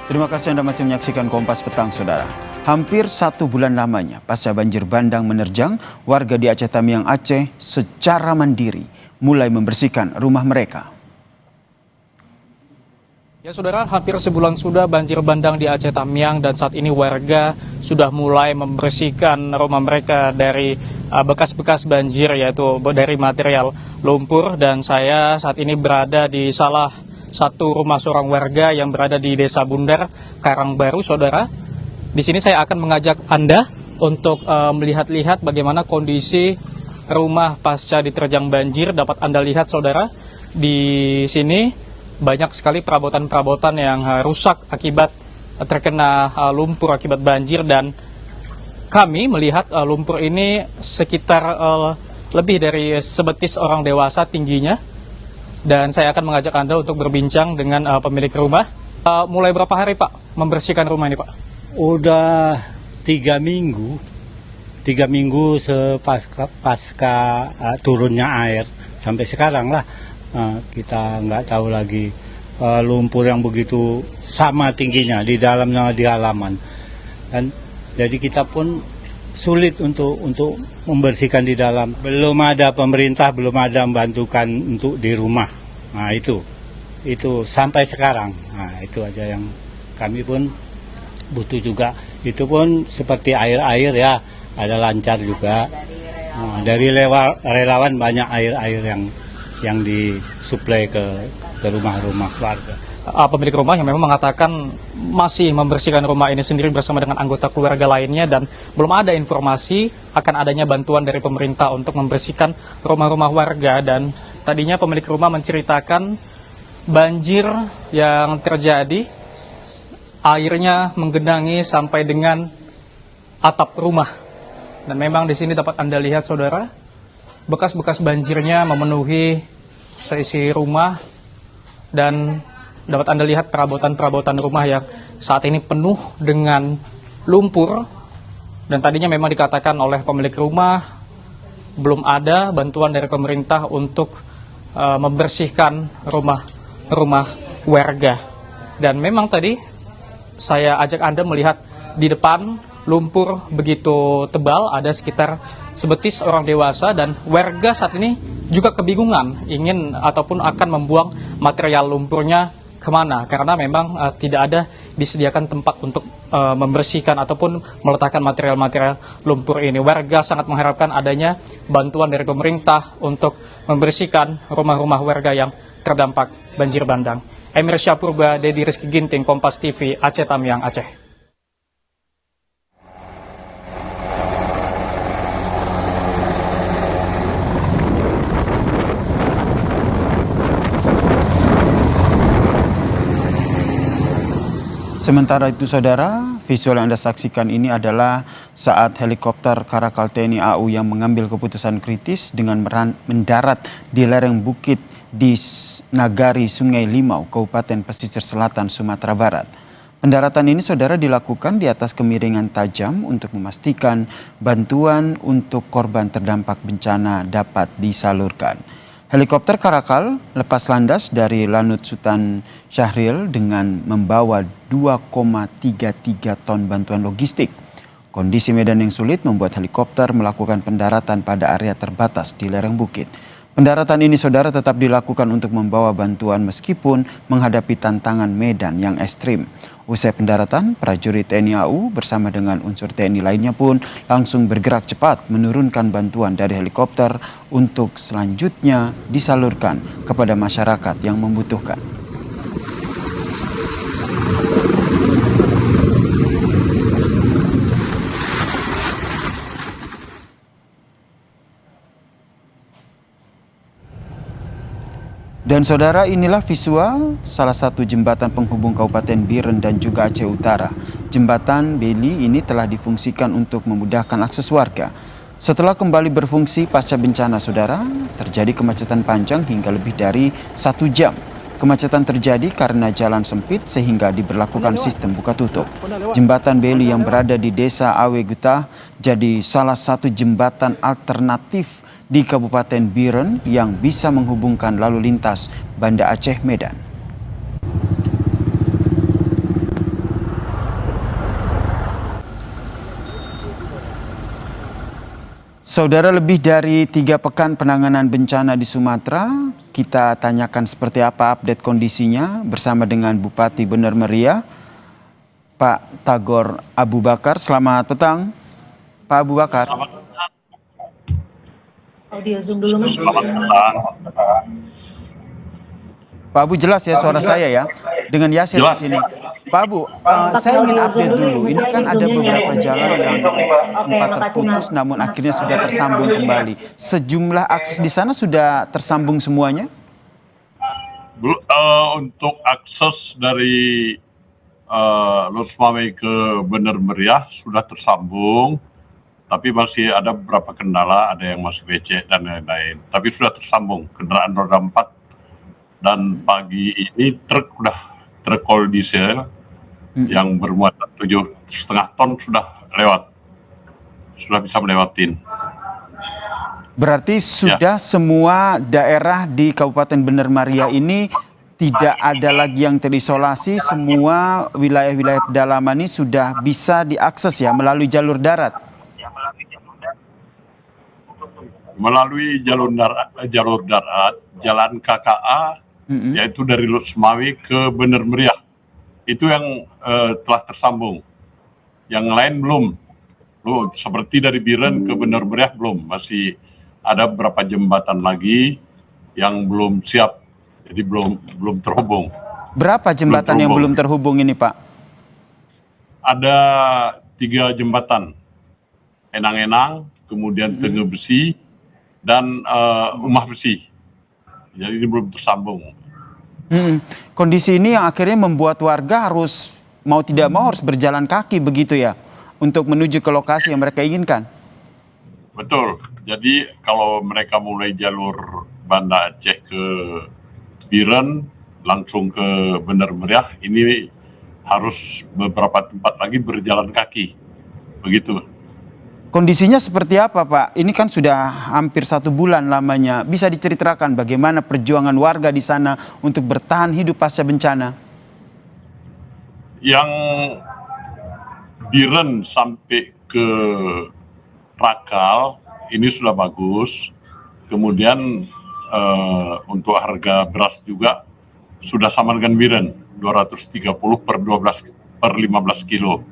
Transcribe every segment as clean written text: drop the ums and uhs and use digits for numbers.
Terima kasih Anda masih menyaksikan Kompas Petang, Saudara. Hampir 1 bulan lamanya pasca banjir bandang menerjang, warga di Aceh Tamiang, Aceh secara mandiri mulai membersihkan rumah mereka. Ya Saudara, hampir sebulan sudah banjir bandang di Aceh Tamiang dan saat ini warga sudah mulai membersihkan rumah mereka dari bekas-bekas banjir, yaitu dari material lumpur. Dan saya saat ini berada di salah satu rumah seorang warga yang berada di Desa Bundar, Karangbaru, Saudara. Di sini saya akan mengajak Anda untuk melihat-lihat bagaimana kondisi rumah pasca diterjang banjir. Dapat Anda lihat, Saudara, di sini banyak sekali perabotan-perabotan yang rusak akibat terkena lumpur akibat banjir, dan kami melihat lumpur ini sekitar lebih dari sebetis orang dewasa tingginya. Dan saya akan mengajak Anda untuk berbincang dengan pemilik rumah. Mulai berapa hari Pak membersihkan rumah ini Pak? Udah 3 minggu. 3 minggu pasca turunnya air. Sampai sekarang lah kita nggak tahu lagi lumpur yang begitu sama tingginya di dalamnya, di halaman. Dan jadi kita pun sulit untuk membersihkan di dalam. Belum ada pemerintah, belum ada membantukan untuk di rumah. Nah itu sampai sekarang. Nah itu aja yang kami pun butuh juga. Itu pun seperti air-air ya, ada lancar juga. Nah, dari relawan banyak air-air yang disuplai ke rumah-rumah warga. Pemilik rumah yang memang mengatakan masih membersihkan rumah ini sendiri bersama dengan anggota keluarga lainnya, dan belum ada informasi akan adanya bantuan dari pemerintah untuk membersihkan rumah-rumah warga. Dan tadinya pemilik rumah menceritakan banjir yang terjadi, airnya menggenangi sampai dengan atap rumah. Dan memang di sini dapat Anda lihat, Saudara, bekas-bekas banjirnya memenuhi seisi rumah, dan dapat Anda lihat perabotan-perabotan rumah yang saat ini penuh dengan lumpur. Dan tadinya memang dikatakan oleh pemilik rumah belum ada bantuan dari pemerintah untuk membersihkan rumah warga. Dan memang tadi saya ajak Anda melihat di depan lumpur begitu tebal, ada sekitar sebetis orang dewasa, dan warga saat ini juga kebingungan ingin ataupun akan membuang material lumpurnya kemana, karena memang tidak ada disediakan tempat untuk membersihkan ataupun meletakkan material-material lumpur ini. Warga sangat mengharapkan adanya bantuan dari pemerintah untuk membersihkan rumah-rumah warga yang terdampak banjir bandang. Emir Syapurba, Dedi Rizky Ginting, Kompas TV, Aceh Tamiang, Aceh. Sementara itu, Saudara, visual yang Anda saksikan ini adalah saat helikopter Karakal TNI AU yang mengambil keputusan kritis dengan mendarat di lereng bukit di Nagari Sungai Limau, Kabupaten Pesisir Selatan, Sumatera Barat. Pendaratan ini, Saudara, dilakukan di atas kemiringan tajam untuk memastikan bantuan untuk korban terdampak bencana dapat disalurkan. Helikopter Karakal lepas landas dari Lanut Sultan Syahrir dengan membawa 2,33 ton bantuan logistik. Kondisi medan yang sulit membuat helikopter melakukan pendaratan pada area terbatas di lereng bukit. Pendaratan ini, Saudara, tetap dilakukan untuk membawa bantuan meskipun menghadapi tantangan medan yang ekstrim. Usai pendaratan, prajurit TNI AU bersama dengan unsur TNI lainnya pun langsung bergerak cepat menurunkan bantuan dari helikopter untuk selanjutnya disalurkan kepada masyarakat yang membutuhkan. Dan Saudara, inilah visual salah satu jembatan penghubung Kabupaten Biren dan juga Aceh Utara. Jembatan Beli ini telah difungsikan untuk memudahkan akses warga. Setelah kembali berfungsi pasca bencana, Saudara, terjadi kemacetan panjang hingga lebih dari 1 jam. Kemacetan terjadi karena jalan sempit sehingga diberlakukan sistem buka tutup. Jembatan Beli yang berada di Desa Awe Gutah jadi salah satu jembatan alternatif di Kabupaten Biren yang bisa menghubungkan lalu lintas Banda Aceh Medan. Saudara, lebih dari 3 pekan penanganan bencana di Sumatera, kita tanyakan seperti apa update kondisinya bersama dengan Bupati Bener Meriah, Pak Tagor Abu Bakar. Selamat petang, Pak Abu Bakar. Audio Zoom dulu, Mas. Pak Abu, jelas ya suara saya ya, dengan Yasir di sini. Pak Abu, saya ingin update dulu. Ini kan ada beberapa jalan yang sempat terputus, namun akhirnya sudah tersambung kembali. Sejumlah akses di sana sudah tersambung semuanya? Untuk akses dari Losmawe ke Bener Meriah sudah tersambung, tapi masih ada beberapa kendala, ada yang masih becek dan lain-lain. Tapi sudah tersambung, kendaraan roda 4. Dan pagi ini truk kol diesel yang bermuatan 7,5 ton sudah bisa melewatin. Berarti sudah semua daerah di Kabupaten Bener Meriah ini tidak ada lagi yang terisolasi, semua wilayah-wilayah pedalaman ini sudah bisa diakses ya melalui jalur darat? Melalui jalur darat, jalan KKA, yaitu dari Losmawe ke Bener Meriah. Itu yang telah tersambung. Yang lain belum. Seperti dari Biren ke Bener Meriah belum. Masih ada beberapa jembatan lagi yang belum siap. Jadi belum terhubung. Berapa jembatan yang belum terhubung ini, Pak? Ada 3 jembatan. Enang-Enang, kemudian Tengah Besi, dan Umah Besi. Jadi ini belum tersambung. Kondisi ini yang akhirnya membuat warga harus mau tidak mau harus berjalan kaki begitu ya untuk menuju ke lokasi yang mereka inginkan. Betul. Jadi kalau mereka mulai jalur Banda Aceh ke Biren langsung ke Bener Meriah, ini harus beberapa tempat lagi berjalan kaki. Begitu. Kondisinya seperti apa, Pak? Ini kan sudah hampir 1 bulan lamanya. Bisa diceritakan bagaimana perjuangan warga di sana untuk bertahan hidup pasca bencana? Yang Biren sampai ke Rakal ini sudah bagus. Kemudian untuk harga beras juga sudah sama dengan Biren, 230 per 15 kilo.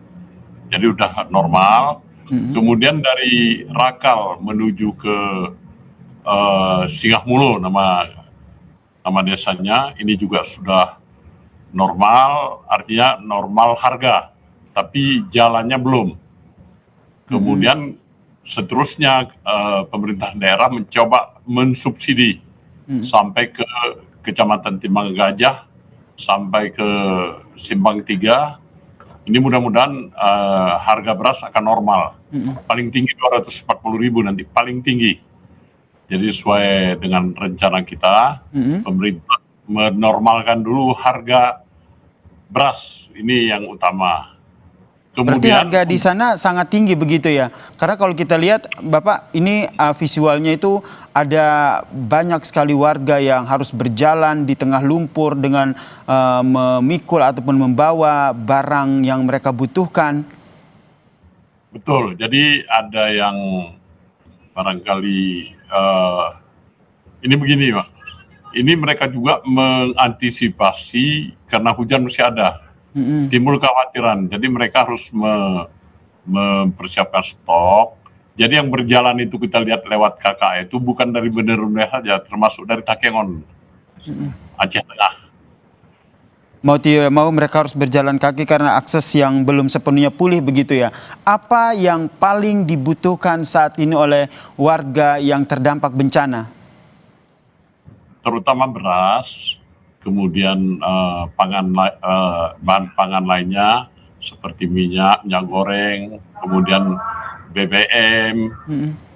Jadi udah normal. Kemudian dari Rakal menuju ke Singahmulu, nama desanya, ini juga sudah normal, artinya normal harga, tapi jalannya belum. Kemudian seterusnya pemerintah daerah mencoba mensubsidi sampai ke Kecamatan Timbang Gajah, sampai ke Simpang 3. Ini mudah-mudahan harga beras akan normal. Paling tinggi 240.000 nanti, paling tinggi. Jadi sesuai dengan rencana kita, pemerintah menormalkan dulu harga beras, ini yang utama. Berarti harga di sana sangat tinggi begitu ya? Karena kalau kita lihat, Bapak, ini visualnya itu ada banyak sekali warga yang harus berjalan di tengah lumpur dengan memikul ataupun membawa barang yang mereka butuhkan. Betul, jadi ada yang barangkali ini begini, Pak. Ini mereka juga mengantisipasi karena hujan masih ada. Timbul kekhawatiran, jadi mereka harus mempersiapkan stok. Jadi yang berjalan itu kita lihat lewat KKA itu bukan dari Bener Meriah saja, termasuk dari Takengon, Aceh Tengah. Mau tidak mau mereka harus berjalan kaki karena akses yang belum sepenuhnya pulih begitu ya. Apa yang paling dibutuhkan saat ini oleh warga yang terdampak bencana? Terutama beras, kemudian bahan pangan lainnya seperti minyak goreng, kemudian BBM.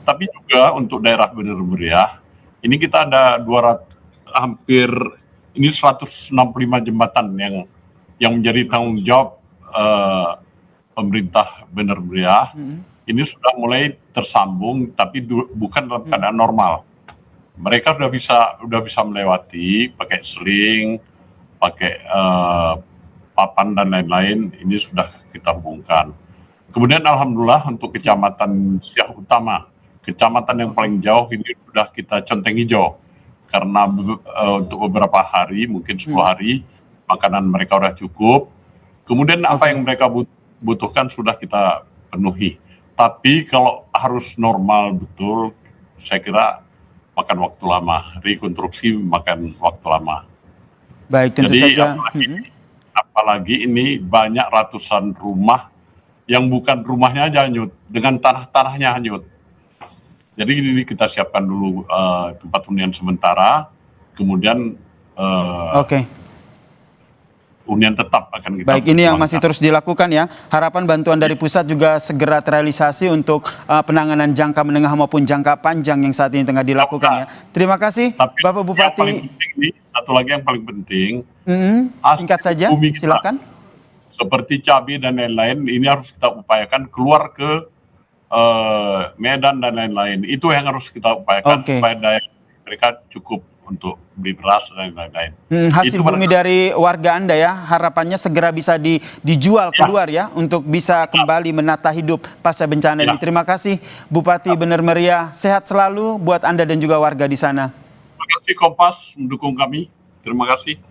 Tapi juga untuk daerah Bener Meriah, ini kita ada 165 jembatan yang menjadi tanggung jawab pemerintah Bener Meriah. Ini sudah mulai tersambung, tapi bukan dalam keadaan normal. Mereka sudah bisa melewati pakai seling, pakai papan dan lain-lain. Ini sudah kita hubungkan. Kemudian alhamdulillah untuk Kecamatan Siak Utama, Kecamatan yang paling jauh ini sudah kita centeng hijau karena untuk beberapa hari, mungkin 10 hari, makanan mereka sudah cukup. Kemudian apa yang mereka butuhkan sudah kita penuhi. Tapi kalau harus normal betul, saya kira makan waktu lama, rekonstruksi makan waktu lama. Baik, tentu Jadi saja. apalagi ini banyak ratusan rumah yang bukan rumahnya aja hanyut, dengan tanah-tanahnya hanyut. Jadi ini kita siapkan dulu tempat hunian sementara, kemudian Oke. hunian tetap akan kita. Baik, ini yang masih perjuangkan. terus dilakukan ya. Harapan bantuan dari pusat juga segera terrealisasi untuk penanganan jangka menengah maupun jangka panjang yang saat ini tengah dilakukan ya. Terima kasih Tapi Bapak yang Bupati. paling penting nih, satu lagi yang paling penting, Singkat saja, bumi kita, silakan. seperti cabai dan lain-lain, ini harus kita upayakan keluar ke Medan dan lain-lain. Itu yang harus kita upayakan Oke. supaya daya mereka cukup untuk beli beras dan lain-lain. Hasil Itu bumi dari warga Anda ya, harapannya segera bisa dijual keluar ya untuk bisa kembali menata hidup pasca bencana ini. Terima kasih Bupati Bener Meriah, sehat selalu buat Anda dan juga warga di sana. Terima kasih Kompas mendukung kami. Terima kasih.